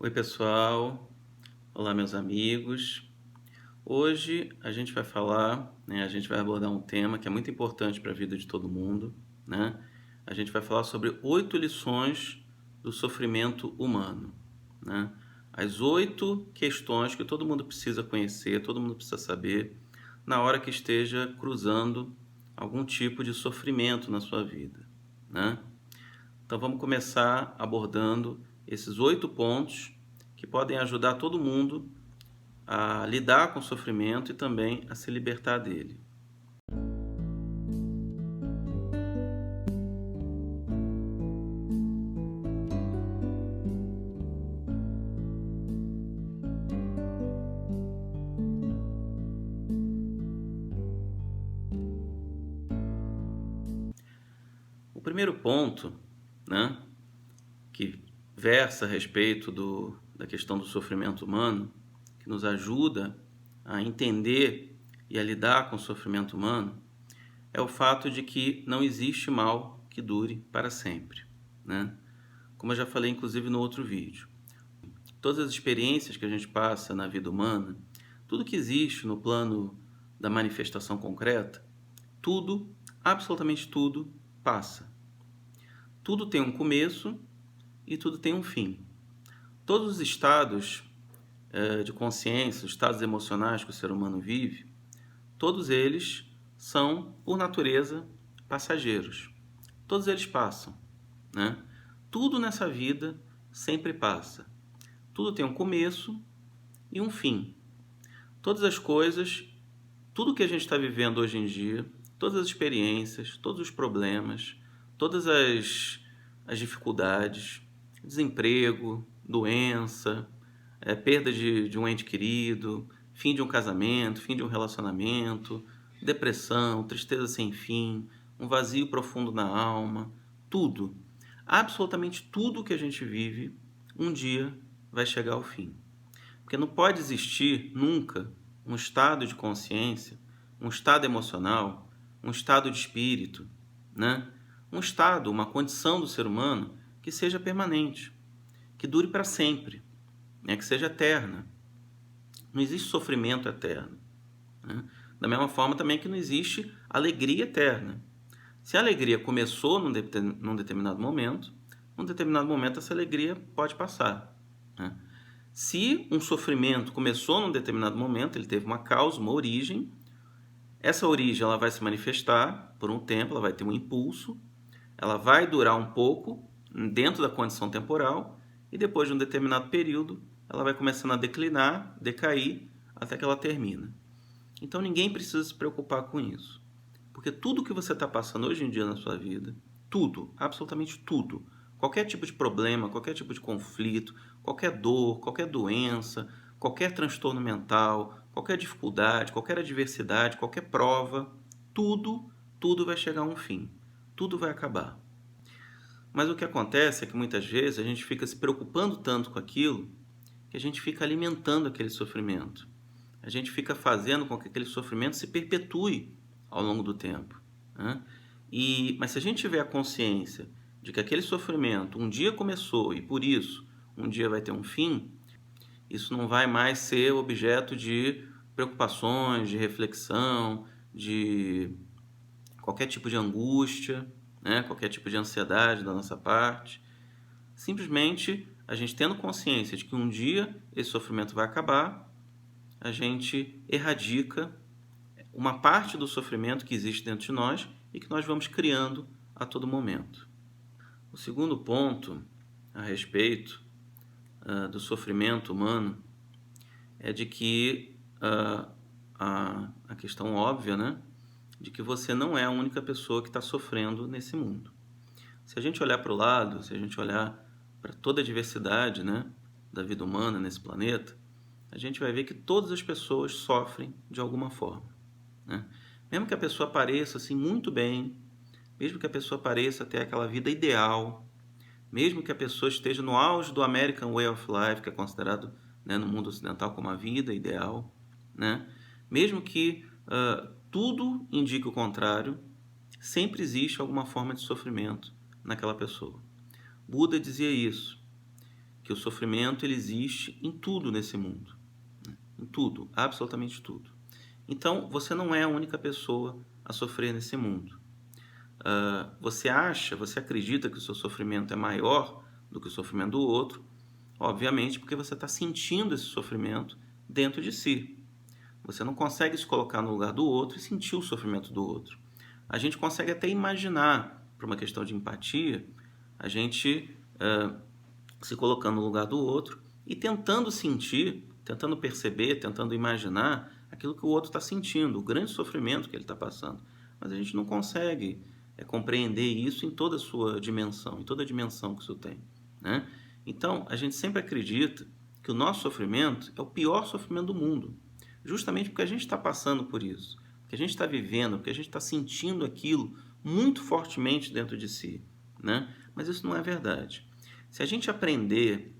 Oi, pessoal. Olá, meus amigos. Hoje a gente vai falar, a gente vai abordar um tema que é muito importante para a vida de todo mundo, né? A gente vai falar sobre 8 lições do sofrimento humano, né? As 8 questões que todo mundo precisa conhecer, todo mundo precisa saber na hora que esteja cruzando algum tipo de sofrimento na sua vida, né? Então vamos começar abordando esses 8 pontos que podem ajudar todo mundo a lidar com o sofrimento e também a se libertar dele. O primeiro ponto, né, que versa a respeito da questão do sofrimento humano, que nos ajuda a entender e a lidar com o sofrimento humano, é o fato de que não existe mal que dure para sempre, né? Como eu já falei, inclusive, no outro vídeo. Todas as experiências que a gente passa na vida humana, tudo que existe no plano da manifestação concreta, tudo, absolutamente tudo, passa. Tudo tem um começo e tudo tem um fim. Todos os estados de consciência, os estados emocionais que o ser humano vive, todos eles são, por natureza, passageiros. Todos eles passam, né? Tudo nessa vida sempre passa. Tudo tem um começo e um fim. Todas as coisas, tudo que a gente está vivendo hoje em dia, todas as experiências, todos os problemas, todas as dificuldades, desemprego, doença, perda de um ente querido, fim de um casamento, fim de um relacionamento, depressão, tristeza sem fim, um vazio profundo na alma, tudo, absolutamente tudo que a gente vive, um dia vai chegar ao fim. Porque não pode existir nunca um estado de consciência, um estado emocional, um estado de espírito, né? Um estado, uma condição do ser humano que seja permanente, que dure para sempre, né? Que seja eterna. Não existe sofrimento eterno, né? Da mesma forma também que não existe alegria eterna. Se a alegria começou num determinado momento, num determinado momento essa alegria pode passar, né? Se um sofrimento começou num determinado momento, ele teve uma causa, uma origem, essa origem ela vai se manifestar por um tempo, ela vai ter um impulso, ela vai durar um pouco dentro da condição temporal e depois de um determinado período ela vai começando a declinar, decair, até que ela termina. Então ninguém precisa se preocupar com isso, porque tudo que você está passando hoje em dia na sua vida, tudo, absolutamente tudo, qualquer tipo de problema, qualquer tipo de conflito, qualquer dor, qualquer doença, qualquer transtorno mental, qualquer dificuldade, qualquer adversidade, qualquer prova, tudo vai chegar a um fim. Tudo vai acabar. Mas o que acontece é que muitas vezes a gente fica se preocupando tanto com aquilo que a gente fica alimentando aquele sofrimento. A gente fica fazendo com que aquele sofrimento se perpetue ao longo do tempo, né? Mas se a gente tiver a consciência de que aquele sofrimento um dia começou e por isso um dia vai ter um fim, isso não vai mais ser objeto de preocupações, de reflexão, de qualquer tipo de angústia, né? Qualquer tipo de ansiedade da nossa parte. Simplesmente a gente tendo consciência de que um dia esse sofrimento vai acabar, a gente erradica uma parte do sofrimento que existe dentro de nós e que nós vamos criando a todo momento. O segundo ponto a respeito do sofrimento humano é de que a questão óbvia, né, de que você não é a única pessoa que está sofrendo nesse mundo. Se a gente olhar para o lado, se a gente olhar para toda a diversidade, né, da vida humana nesse planeta, a gente vai ver que todas as pessoas sofrem de alguma forma, né? Mesmo que a pessoa pareça assim muito bem, mesmo que a pessoa pareça ter aquela vida ideal, mesmo que a pessoa esteja no auge do American Way of Life, que é considerado, né, no mundo ocidental como a vida ideal, né? Mesmo que tudo indique o contrário, sempre existe alguma forma de sofrimento naquela pessoa. Buda dizia isso. que o sofrimento ele existe em tudo nesse mundo, né? Em tudo, absolutamente tudo. Então, você não é a única pessoa a sofrer nesse mundo. Você acredita que o seu sofrimento é maior do que o sofrimento do outro, obviamente porque você está sentindo esse sofrimento dentro de si. Você não consegue se colocar no lugar do outro e sentir o sofrimento do outro. A gente consegue até imaginar, por uma questão de empatia, a gente se colocando no lugar do outro e tentando sentir, tentando perceber, tentando imaginar aquilo que o outro está sentindo, o grande sofrimento que ele está passando. Mas a gente não consegue compreender isso em toda a sua dimensão, em toda a dimensão que isso tem, né? Então, a gente sempre acredita que o nosso sofrimento é o pior sofrimento do mundo, justamente porque a gente está passando por isso, porque a gente está vivendo, porque a gente está sentindo aquilo muito fortemente dentro de si, né? Mas isso não é verdade. Se a gente aprender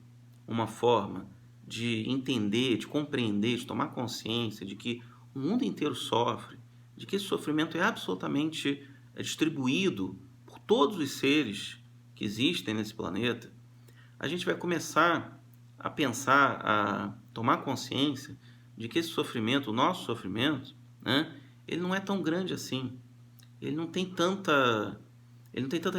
uma forma de entender, de compreender, de tomar consciência de que o mundo inteiro sofre, de que esse sofrimento é absolutamente distribuído por todos os seres que existem nesse planeta, a gente vai começar a pensar, a tomar consciência de que esse sofrimento, o nosso sofrimento, né, ele não é tão grande assim. Ele não tem tanta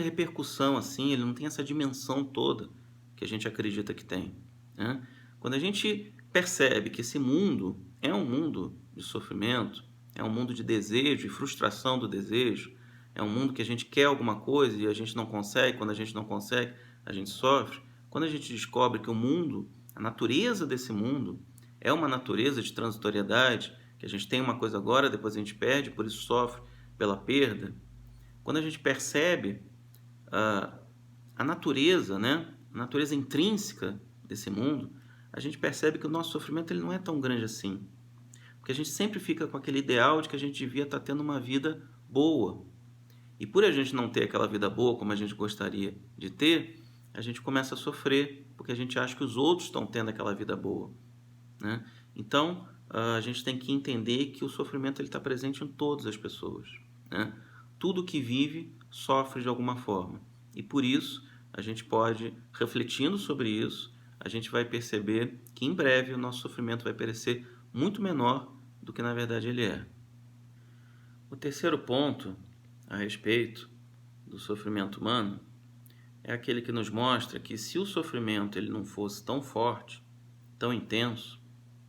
repercussão assim, ele não tem essa dimensão toda que a gente acredita que tem, né? Quando a gente percebe que esse mundo é um mundo de sofrimento, é um mundo de desejo e frustração do desejo, é um mundo que a gente quer alguma coisa e a gente não consegue, quando a gente não consegue, a gente sofre. Quando a gente descobre que o mundo, a natureza desse mundo, é uma natureza de transitoriedade, que a gente tem uma coisa agora, depois a gente perde, por isso sofre pela perda. Quando a gente percebe a natureza, né? A natureza intrínseca desse mundo, a gente percebe que o nosso sofrimento ele não é tão grande assim. Porque a gente sempre fica com aquele ideal de que a gente devia estar tendo uma vida boa. E por a gente não ter aquela vida boa como a gente gostaria de ter, a gente começa a sofrer, porque a gente acha que os outros estão tendo aquela vida boa, né? Então, a gente tem que entender que o sofrimento está presente em todas as pessoas, né? Tudo que vive sofre de alguma forma. E por isso, a gente pode, refletindo sobre isso, a gente vai perceber que em breve o nosso sofrimento vai parecer muito menor do que na verdade ele é. O terceiro ponto a respeito do sofrimento humano é aquele que nos mostra que se o sofrimento ele não fosse tão forte, tão intenso,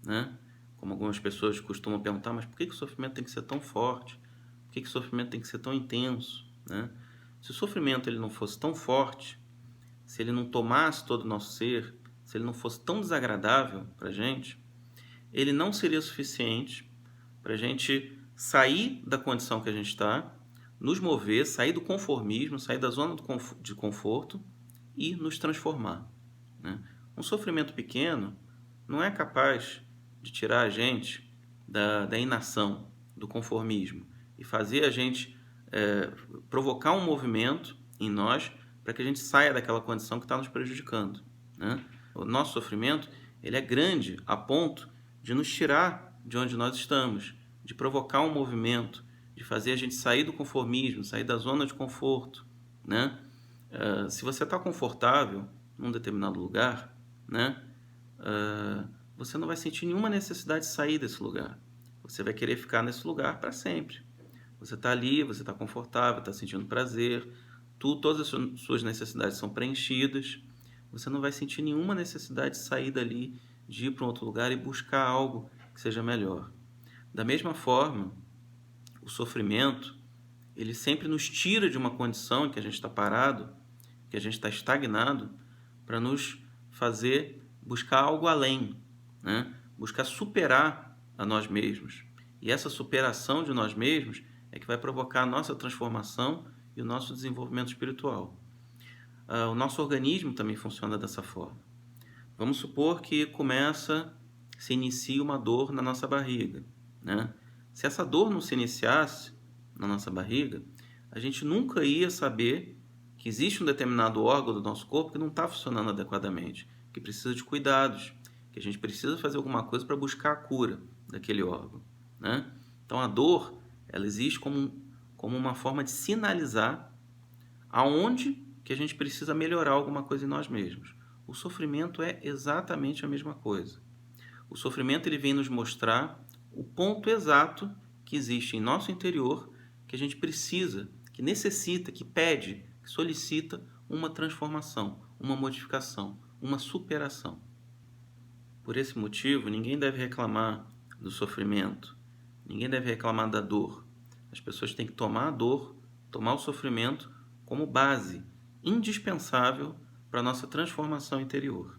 né? Como algumas pessoas costumam perguntar, mas por que o sofrimento tem que ser tão forte? Por que o sofrimento tem que ser tão intenso, né? Se o sofrimento ele não fosse tão forte, se ele não tomasse todo o nosso ser, se ele não fosse tão desagradável para a gente, ele não seria suficiente para a gente sair da condição que a gente está, nos mover, sair do conformismo, sair da zona de conforto e nos transformar, né? Um sofrimento pequeno não é capaz de tirar a gente da inação, do conformismo e fazer a gente provocar um movimento em nós para que a gente saia daquela condição que está nos prejudicando, né? O nosso sofrimento ele é grande a ponto de nos tirar de onde nós estamos, de provocar um movimento, de fazer a gente sair do conformismo, sair da zona de conforto, né? Se você está confortável num determinado lugar, né? Você não vai sentir nenhuma necessidade de sair desse lugar. Você vai querer ficar nesse lugar para sempre. Você está ali, você está confortável, está sentindo prazer, todas as suas necessidades são preenchidas. Você não vai sentir nenhuma necessidade de sair dali, de ir para um outro lugar e buscar algo que seja melhor. Da mesma forma, o sofrimento, ele sempre nos tira de uma condição em que a gente está parado, que a gente está estagnado, para nos fazer buscar algo além, né? Buscar superar a nós mesmos. E essa superação de nós mesmos é que vai provocar a nossa transformação e o nosso desenvolvimento espiritual. O nosso organismo também funciona dessa forma. Vamos supor que se inicia uma dor na nossa barriga, né? Se essa dor não se iniciasse na nossa barriga, a gente nunca ia saber que existe um determinado órgão do nosso corpo que não está funcionando adequadamente, que precisa de cuidados, que a gente precisa fazer alguma coisa para buscar a cura daquele órgão, né? Então a dor, ela existe como uma forma de sinalizar aonde que a gente precisa melhorar alguma coisa em nós mesmos, O sofrimento é exatamente a mesma coisa. O sofrimento ele vem nos mostrar o ponto exato que existe em nosso interior, que a gente precisa, que necessita, que pede, que solicita uma transformação, uma modificação, uma superação. Por esse motivo, ninguém deve reclamar do sofrimento, ninguém deve reclamar da dor. As pessoas têm que tomar a dor, tomar o sofrimento como base indispensável para a nossa transformação interior.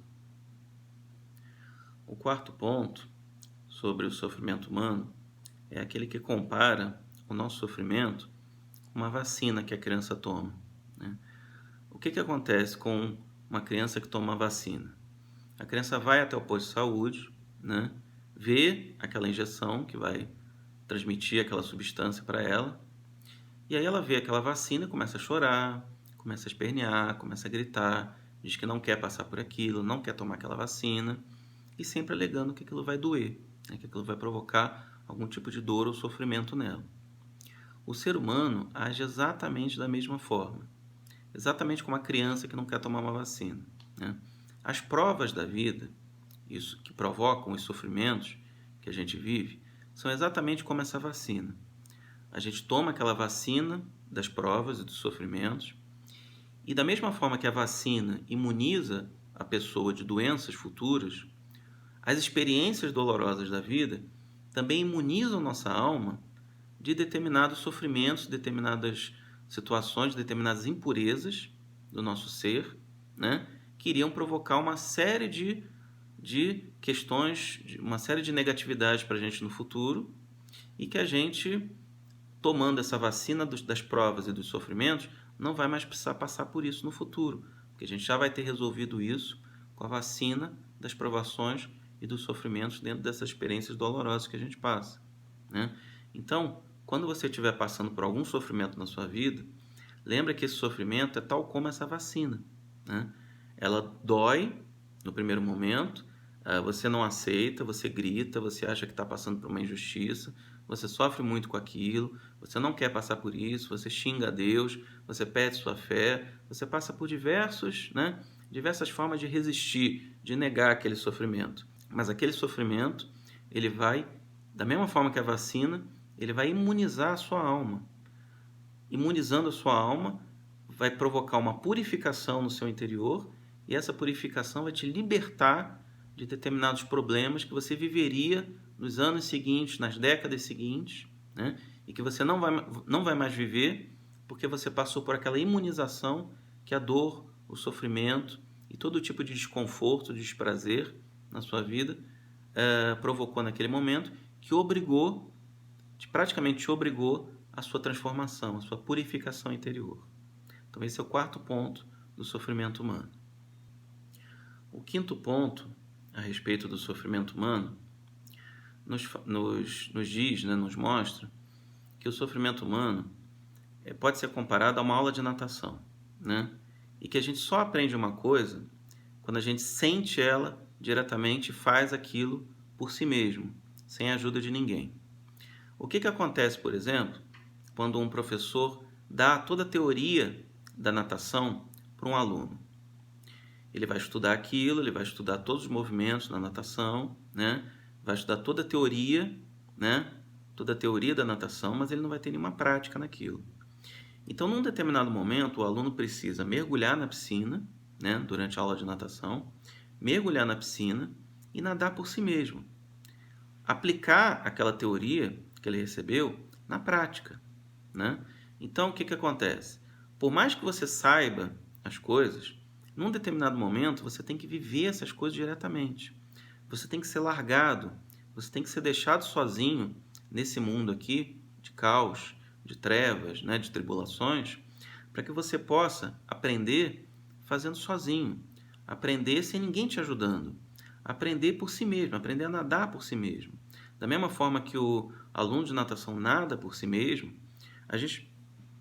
O quarto ponto sobre o sofrimento humano é aquele que compara o nosso sofrimento com uma vacina que a criança toma, né? O que acontece com uma criança que toma uma vacina? A criança vai até o posto de saúde, né? Vê aquela injeção que vai transmitir aquela substância para ela, e aí ela vê aquela vacina, começa a chorar, começa a espernear, começa a gritar, diz que não quer passar por aquilo, não quer tomar aquela vacina, e sempre alegando que aquilo vai doer, né? Que aquilo vai provocar algum tipo de dor ou sofrimento nela. O ser humano age exatamente da mesma forma, exatamente como a criança que não quer tomar uma vacina, né? As provas da vida, isso que provocam os sofrimentos que a gente vive, são exatamente como essa vacina. A gente toma aquela vacina das provas e dos sofrimentos, e da mesma forma que a vacina imuniza a pessoa de doenças futuras, as experiências dolorosas da vida também imunizam nossa alma de determinados sofrimentos, determinadas situações, determinadas impurezas do nosso ser, né? Que iriam provocar uma série de questões, uma série de negatividades para a gente no futuro, e que a gente, tomando essa vacina das provas e dos sofrimentos, não vai mais precisar passar por isso no futuro, porque a gente já vai ter resolvido isso com a vacina das provações e dos sofrimentos dentro dessas experiências dolorosas que a gente passa, né? Então, quando você estiver passando por algum sofrimento na sua vida, lembra que esse sofrimento é tal como essa vacina, né? Ela dói no primeiro momento, você não aceita, você grita, você acha que está passando por uma injustiça, você sofre muito com aquilo, você não quer passar por isso, você xinga a Deus, você perde sua fé, você passa por diversas formas de resistir, de negar aquele sofrimento. Mas aquele sofrimento, ele vai, da mesma forma que a vacina, ele vai imunizar a sua alma. Imunizando a sua alma, vai provocar uma purificação no seu interior, e essa purificação vai te libertar de determinados problemas que você viveria nos anos seguintes, nas décadas seguintes, né? E que você não vai mais viver porque você passou por aquela imunização que a dor, o sofrimento e todo tipo de desconforto, desprazer na sua vida provocou naquele momento, que praticamente te obrigou à sua transformação, à sua purificação interior. Então esse é o quarto ponto do sofrimento humano. O quinto ponto a respeito do sofrimento humano nos diz, né, nos mostra que o sofrimento humano pode ser comparado a uma aula de natação, né? E que a gente só aprende uma coisa quando a gente sente ela diretamente e faz aquilo por si mesmo, sem a ajuda de ninguém. O que acontece, por exemplo, quando um professor dá toda a teoria da natação para um aluno? Ele vai estudar aquilo, ele vai estudar todos os movimentos da natação, né? Vai estudar toda a teoria, né? Toda a teoria da natação, mas ele não vai ter nenhuma prática naquilo. Então, num determinado momento, o aluno precisa mergulhar na piscina, né? Durante a aula de natação, mergulhar na piscina e nadar por si mesmo. Aplicar aquela teoria que ele recebeu na prática, né? Então, o que acontece? Por mais que você saiba as coisas, num determinado momento você tem que viver essas coisas diretamente. Você tem que ser largado, você tem que ser deixado sozinho nesse mundo aqui de caos, de trevas, né, de tribulações, para que você possa aprender fazendo sozinho, aprender sem ninguém te ajudando, aprender por si mesmo, aprender a nadar por si mesmo. Da mesma forma que o aluno de natação nada por si mesmo, a gente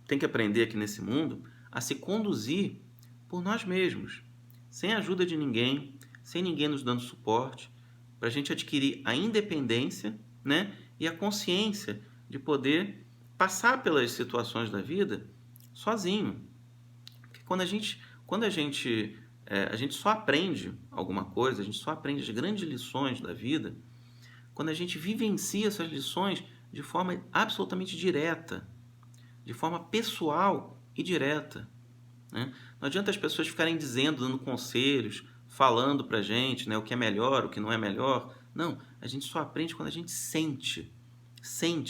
tem que aprender aqui nesse mundo a se conduzir por nós mesmos, sem a ajuda de ninguém, sem ninguém nos dando suporte, para a gente adquirir a independência, né, e a consciência de poder passar pelas situações da vida sozinho. Porque quando a gente A gente só aprende alguma coisa, a gente só aprende as grandes lições da vida quando a gente vivencia essas lições de forma absolutamente direta, de forma pessoal e direta, né? Não adianta as pessoas ficarem dizendo, dando conselhos, falando pra gente, né, o que é melhor, o que não é melhor. Não, a gente só aprende quando a gente sente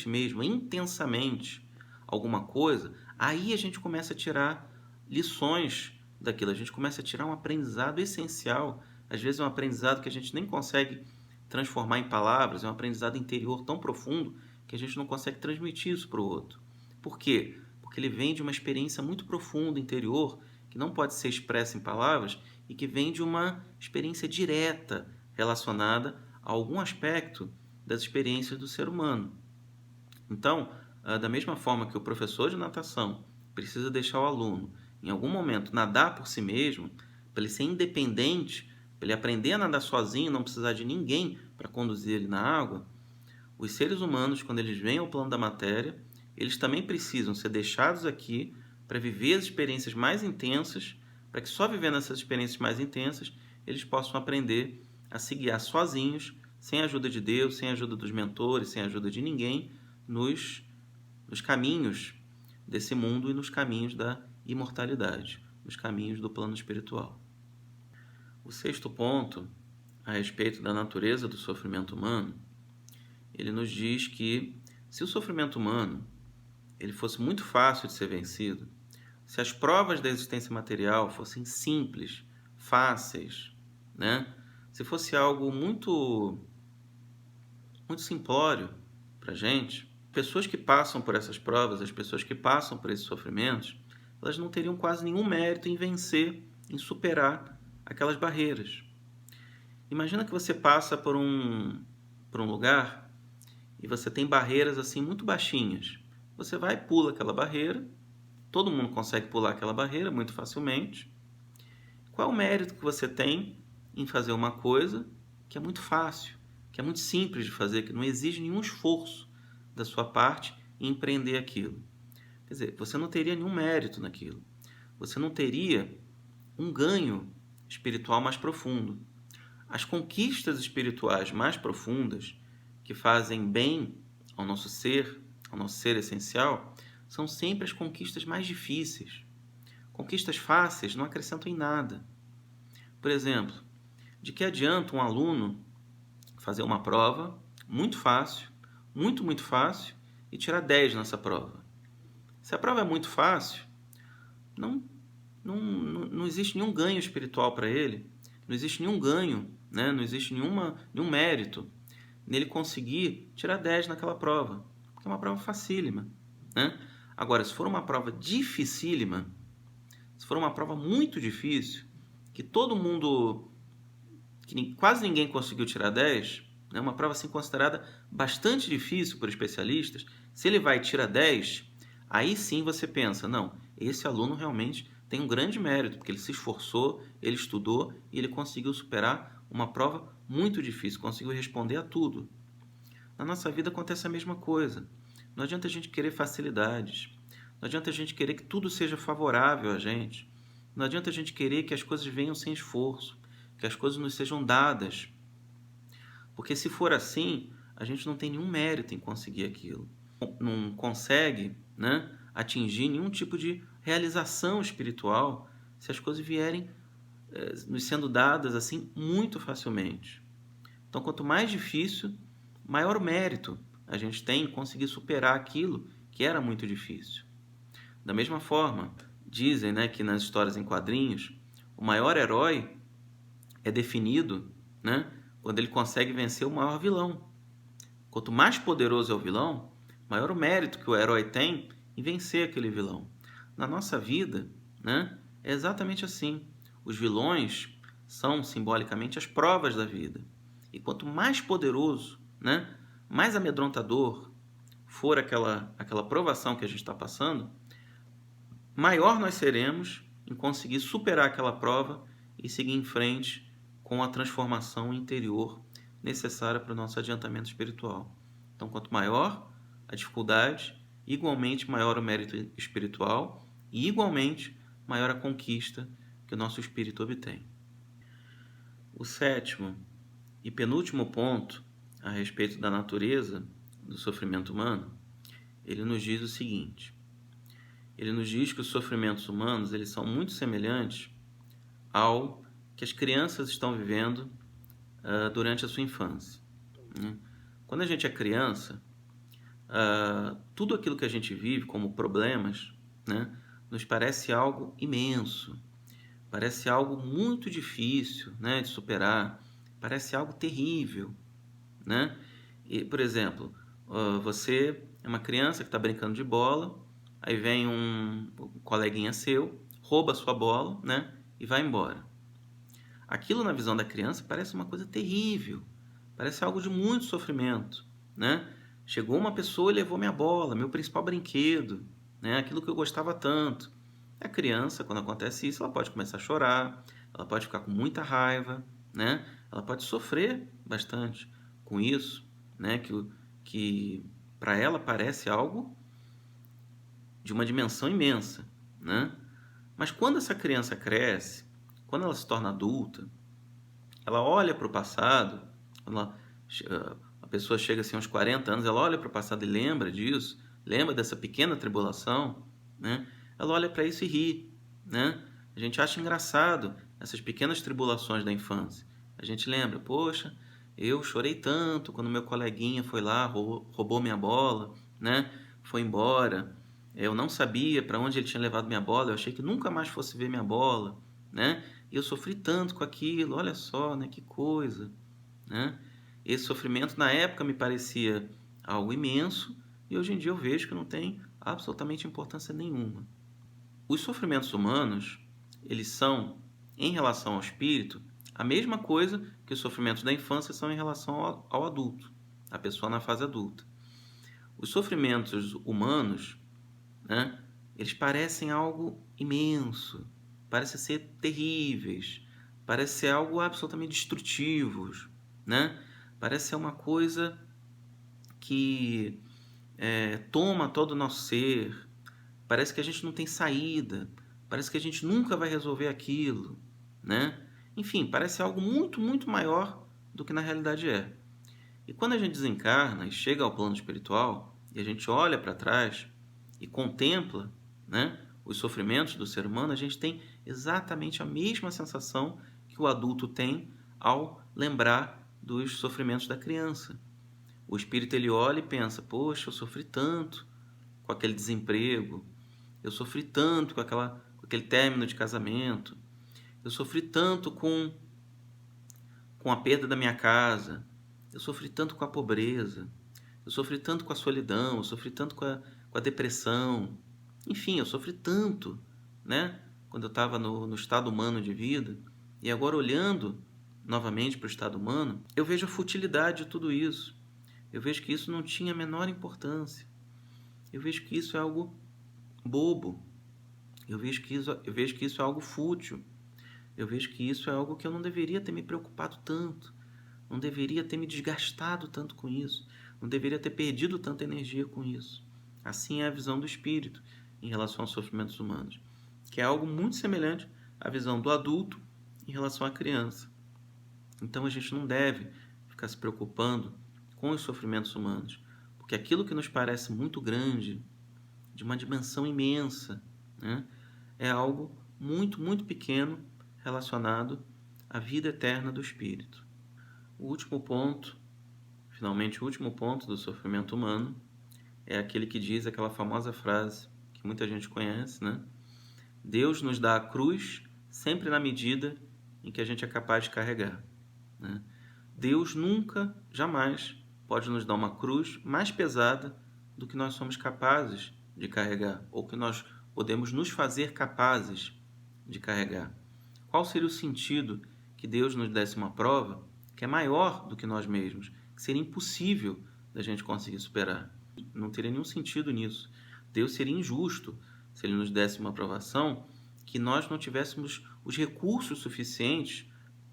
mesmo, intensamente alguma coisa, aí a gente começa a tirar lições daquilo, a gente começa a tirar um aprendizado essencial, às vezes é um aprendizado que a gente nem consegue transformar em palavras, é um aprendizado interior tão profundo que a gente não consegue transmitir isso para o outro. Por quê? Porque ele vem de uma experiência muito profunda, interior, que não pode ser expressa em palavras e que vem de uma experiência direta relacionada a algum aspecto das experiências do ser humano. Então, da mesma forma que o professor de natação precisa deixar o aluno, em algum momento, nadar por si mesmo, para ele ser independente, para ele aprender a nadar sozinho, não precisar de ninguém para conduzir ele na água, os seres humanos, quando eles vêm ao plano da matéria, eles também precisam ser deixados aqui para viver as experiências mais intensas, para que só vivendo essas experiências mais intensas, eles possam aprender a se guiar sozinhos, sem a ajuda de Deus, sem a ajuda dos mentores, sem a ajuda de ninguém, nos caminhos desse mundo e nos caminhos da imortalidade, nos caminhos do plano espiritual. O sexto ponto, a respeito da natureza do sofrimento humano, ele nos diz que se o sofrimento humano ele fosse muito fácil de ser vencido, se as provas da existência material fossem simples, fáceis, né? Se fosse algo muito simplório para a gente, pessoas que passam por essas provas, as pessoas que passam por esses sofrimentos, elas não teriam quase nenhum mérito em vencer, em superar aquelas barreiras. Imagina que você passa por um lugar e você tem barreiras assim muito baixinhas. Você vai e pula aquela barreira, todo mundo consegue pular aquela barreira muito facilmente. Qual é o mérito que você tem em fazer uma coisa que é muito fácil, que é muito simples de fazer, que não exige nenhum esforço da sua parte em empreender aquilo? Quer dizer, você não teria nenhum mérito naquilo. Você não teria um ganho espiritual mais profundo. As conquistas espirituais mais profundas, que fazem bem ao nosso ser essencial, são sempre as conquistas mais difíceis. Conquistas fáceis não acrescentam em nada. Por exemplo, de que adianta um aluno fazer uma prova muito fácil, muito fácil, e tirar 10 nessa prova? Se a prova é muito fácil, não existe nenhum ganho espiritual para ele, não existe nenhum ganho, né? Não existe nenhum mérito nele conseguir tirar 10 naquela prova, porque é uma prova facílima, né? Agora, se for uma prova dificílima, se for uma prova muito difícil, que todo mundo, que quase ninguém conseguiu tirar 10, né? Uma prova assim considerada bastante difícil por especialistas, se ele vai e tira 10, aí sim você pensa, não, esse aluno realmente tem um grande mérito, porque ele se esforçou, ele estudou e ele conseguiu superar uma prova muito difícil, conseguiu responder a tudo. Na nossa vida acontece a mesma coisa. Não adianta a gente querer facilidades. Não adianta a gente querer que tudo seja favorável a gente. Não adianta a gente querer que as coisas venham sem esforço, que as coisas nos sejam dadas. Porque se for assim, a gente não tem nenhum mérito em conseguir aquilo. Não consegue, né, atingir nenhum tipo de realização espiritual se as coisas vierem nos sendo dadas assim muito facilmente. Então, quanto mais difícil, maior o mérito a gente tem em conseguir superar aquilo que era muito difícil. Da mesma forma, dizem, né, que nas histórias em quadrinhos, o maior herói é definido, né, quando ele consegue vencer o maior vilão. Quanto mais poderoso é o vilão, maior o mérito que o herói tem em vencer aquele vilão. Na nossa vida, né, é exatamente assim. Os vilões são simbolicamente as provas da vida. E quanto mais poderoso, né, mais amedrontador for aquela provação que a gente está passando, maior nós seremos em conseguir superar aquela prova e seguir em frente com a transformação interior necessária para o nosso adiantamento espiritual. Então, quanto maior a dificuldade, igualmente maior o mérito espiritual e igualmente maior a conquista que o nosso espírito obtém. O sétimo e penúltimo ponto a respeito da natureza do sofrimento humano, ele nos diz o seguinte: ele nos diz que os sofrimentos humanos eles são muito semelhantes ao que as crianças estão vivendo durante a sua infância. Quando a gente é criança, tudo aquilo que a gente vive como problemas, né, nos parece algo imenso, parece algo muito difícil, né, de superar, parece algo terrível, né? E, por exemplo, você é uma criança que está brincando de bola, aí vem um coleguinha seu, rouba a sua bola, né, e vai embora. Aquilo na visão da criança parece uma coisa terrível, parece algo de muito sofrimento, né? Chegou uma pessoa e levou minha bola, meu principal brinquedo, né? Aquilo que eu gostava tanto. A criança, quando acontece isso, ela pode começar a chorar, ela pode ficar com muita raiva, né? Ela pode sofrer bastante com isso, né? Que para ela parece algo de uma dimensão imensa, né? Mas quando essa criança cresce, quando ela se torna adulta, ela olha para o passado, a pessoa chega assim aos 40 anos, ela olha para o passado e lembra disso, lembra dessa pequena tribulação, né? Ela olha para isso e ri, né? A gente acha engraçado essas pequenas tribulações da infância. A gente lembra, poxa, eu chorei tanto quando meu coleguinha foi lá, roubou minha bola, né? Foi embora. Eu não sabia para onde ele tinha levado minha bola, eu achei que nunca mais fosse ver minha bola, né? E eu sofri tanto com aquilo, olha só, né? Que coisa, né? Esse sofrimento na época me parecia algo imenso e hoje em dia eu vejo que não tem absolutamente importância nenhuma. Os sofrimentos humanos, eles são, em relação ao espírito, a mesma coisa que os sofrimentos da infância são em relação ao adulto, a pessoa na fase adulta. Os sofrimentos humanos, né, eles parecem algo imenso, parecem ser terríveis, parecem ser algo absolutamente destrutivos, né? Parece ser uma coisa que toma todo o nosso ser, parece que a gente não tem saída, parece que a gente nunca vai resolver aquilo, né? Enfim, parece algo muito, muito maior do que na realidade é. E quando a gente desencarna e chega ao plano espiritual, e a gente olha para trás e contempla, né, os sofrimentos do ser humano, a gente tem exatamente a mesma sensação que o adulto tem ao lembrar dos sofrimentos da criança. O espírito ele olha e pensa, poxa, eu sofri tanto com aquele desemprego, eu sofri tanto com aquele término de casamento, eu sofri tanto com a perda da minha casa, eu sofri tanto com a pobreza, eu sofri tanto com a solidão, eu sofri tanto com a depressão, enfim, eu sofri tanto, né? Quando eu estava no estado humano de vida, e agora olhando novamente para o estado humano, eu vejo a futilidade de tudo isso. Eu vejo que isso não tinha a menor importância. Eu vejo que isso é algo bobo. Eu vejo que isso é algo fútil. Eu vejo que isso é algo que eu não deveria ter me preocupado tanto. Não deveria ter me desgastado tanto com isso. Não deveria ter perdido tanta energia com isso. Assim é a visão do espírito em relação aos sofrimentos humanos, que é algo muito semelhante à visão do adulto em relação à criança. Então a gente não deve ficar se preocupando com os sofrimentos humanos, porque aquilo que nos parece muito grande, de uma dimensão imensa, né, é algo muito, muito pequeno relacionado à vida eterna do espírito. O último ponto, finalmente o último ponto do sofrimento humano, é aquele que diz aquela famosa frase que muita gente conhece, né? Deus nos dá a cruz sempre na medida em que a gente é capaz de carregar, né? Deus nunca, jamais, pode nos dar uma cruz mais pesada do que nós somos capazes de carregar, ou que nós podemos nos fazer capazes de carregar. Qual seria o sentido que Deus nos desse uma prova que é maior do que nós mesmos, que seria impossível da gente conseguir superar? Não teria nenhum sentido nisso. Deus seria injusto se Ele nos desse uma provação que nós não tivéssemos os recursos suficientes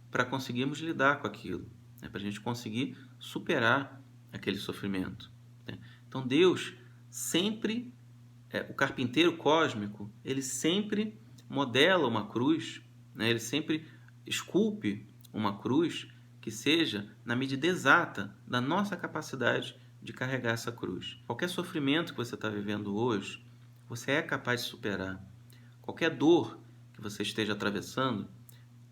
para conseguirmos lidar com aquilo, né? Para a gente conseguir superar aquele sofrimento, né? Então Deus sempre, o carpinteiro cósmico, ele sempre modela uma cruz, né? Ele sempre esculpe uma cruz que seja na medida exata da nossa capacidade de carregar essa cruz. Qualquer sofrimento que você está vivendo hoje, você é capaz de superar. Qualquer dor que você esteja atravessando,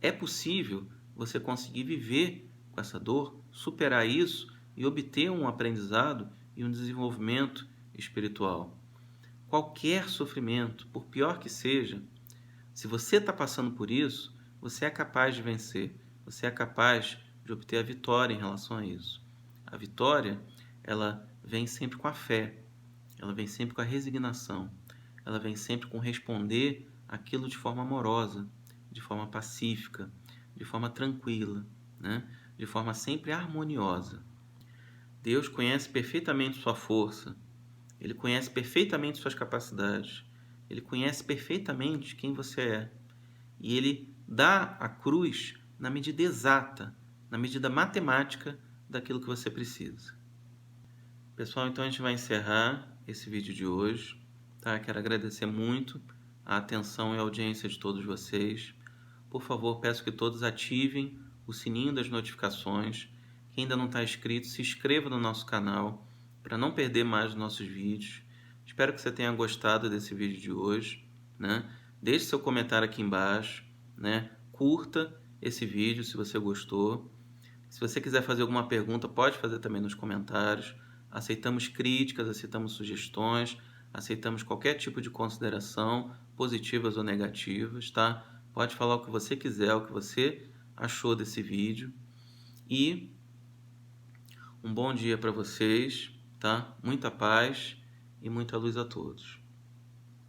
é possível você conseguir viver com essa dor, superar isso e obter um aprendizado e um desenvolvimento espiritual. Qualquer sofrimento, por pior que seja, se você está passando por isso, você é capaz de vencer, você é capaz de obter a vitória em relação a isso. A vitória, ela vem sempre com a fé, ela vem sempre com a resignação, ela vem sempre com responder aquilo de forma amorosa, de forma pacífica, de forma tranquila, né? De forma sempre harmoniosa. Deus conhece perfeitamente sua força, Ele conhece perfeitamente suas capacidades, Ele conhece perfeitamente quem você é. E Ele dá a cruz na medida exata, na medida matemática daquilo que você precisa. Pessoal, então a gente vai encerrar esse vídeo de hoje. Tá? Quero agradecer muito a atenção e a audiência de todos vocês. Por favor, peço que todos ativem o sininho das notificações. Quem ainda não está inscrito, se inscreva no nosso canal para não perder mais os nossos vídeos. Espero que você tenha gostado desse vídeo de hoje, né? Deixe seu comentário aqui embaixo, né? Curta esse vídeo se você gostou. Se você quiser fazer alguma pergunta, pode fazer também nos comentários. Aceitamos críticas, aceitamos sugestões, aceitamos qualquer tipo de consideração, positivas ou negativas, tá? Pode falar o que você quiser, o que você achou desse vídeo. E um bom dia para vocês, tá? Muita paz e muita luz a todos.